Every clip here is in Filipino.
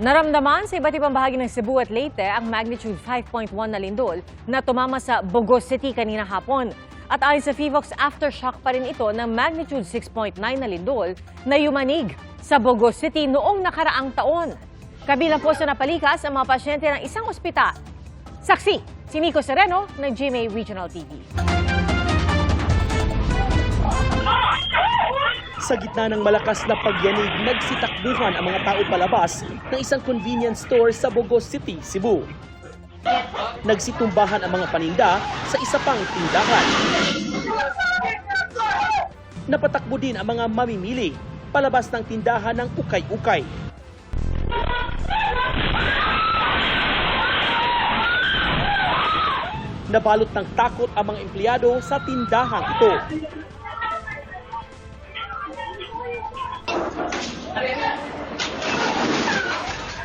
Naramdaman sa iba't ibang bahagi ng Cebu at Leyte ang magnitude 5.1 na lindol na tumama sa Bogos City kanina hapon. At ayon sa PHIVOX, aftershock pa rin ito ng magnitude 6.9 na lindol na yumanig sa Bogos City noong nakaraang taon. Kabilang po sa napalikas ang mga pasyente ng isang ospital. Saksi, si Nico Sereno ng GMA Regional TV. Sa gitna ng malakas na pagyanig, nagsitakbuhan ang mga tao palabas ng isang convenience store sa Bogos City, Cebu. Nagsitumbahan ang mga paninda sa isa pang tindahan. Napatakbo din ang mga mamimili palabas ng tindahan ng ukay-ukay. Nabalot ng takot ang mga empleyado sa tindahang ito.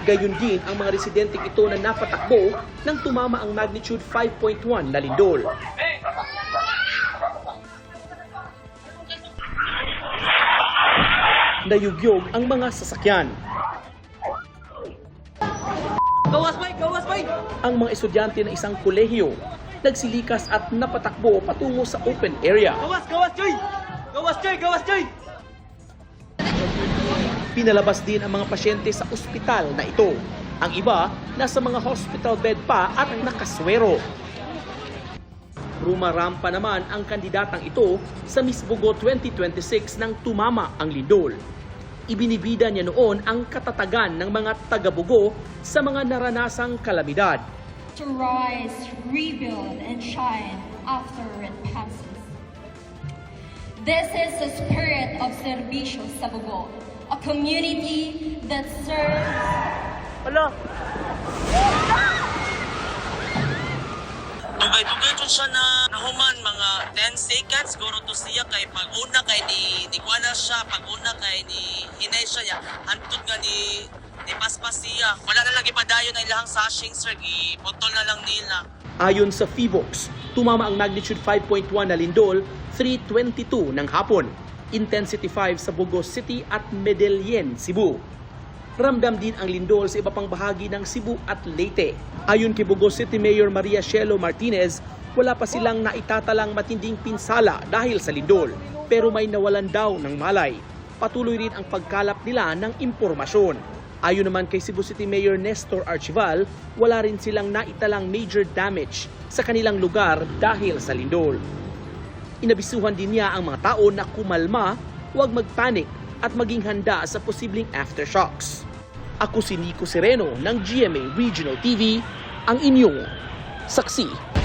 Gayon din ang mga residenteng ito na napatakbo nang tumama ang magnitude 5.1 na lindol. Nayugyog ang mga sasakyan. Gawas bay! Ang mga estudyante ng isang kolehiyo nagsilikas at napatakbo patungo sa open area. Gawas choy! Pinalabas din ang mga pasyente sa ospital na ito. Ang iba, nasa mga hospital bed pa at nakaswero. Rumarampa naman ang kandidatang ito sa Miss Bogo 2026 nang tumama ang lindol. Ibinibida niya noon ang katatagan ng mga taga-Bogo sa mga naranasang kalamidad. To rise, rebuild, and shine after it passes. This is the spirit of Serbisyo sa Bogo, a community that serves. Dugay-dugay dyan siya na nahuman mga 10 seconds siguro to siya kay pag-una kay ni kuana siya, pag-una kay ni hinay siya ya hantod nga ni paspas siya. Wala na lagi padayon na ilahang sashing sir, giputol na lang nila. Ayon sa PHIVOX, tumama ang magnitude 5.1 na lindol 3:22 ng hapon. Intensity 5 sa Bogos City at Medellin, Cebu. Ramdam din ang lindol sa iba pang bahagi ng Cebu at Leyte. Ayon kay Bogos City Mayor Maria Shelo Martinez, wala pa silang naitatalang matinding pinsala dahil sa lindol, pero may nawalan daw ng malay. Patuloy rin ang pagkalap nila ng impormasyon. Ayon naman kay Cebu City Mayor Nestor Archival, wala rin silang naitalang major damage sa kanilang lugar dahil sa lindol. Inabisuhan din niya ang mga tao na kumalma, huwag magpanik at maging handa sa posibleng aftershocks. Ako si Nico Sereno ng GMA Regional TV, ang inyong saksi.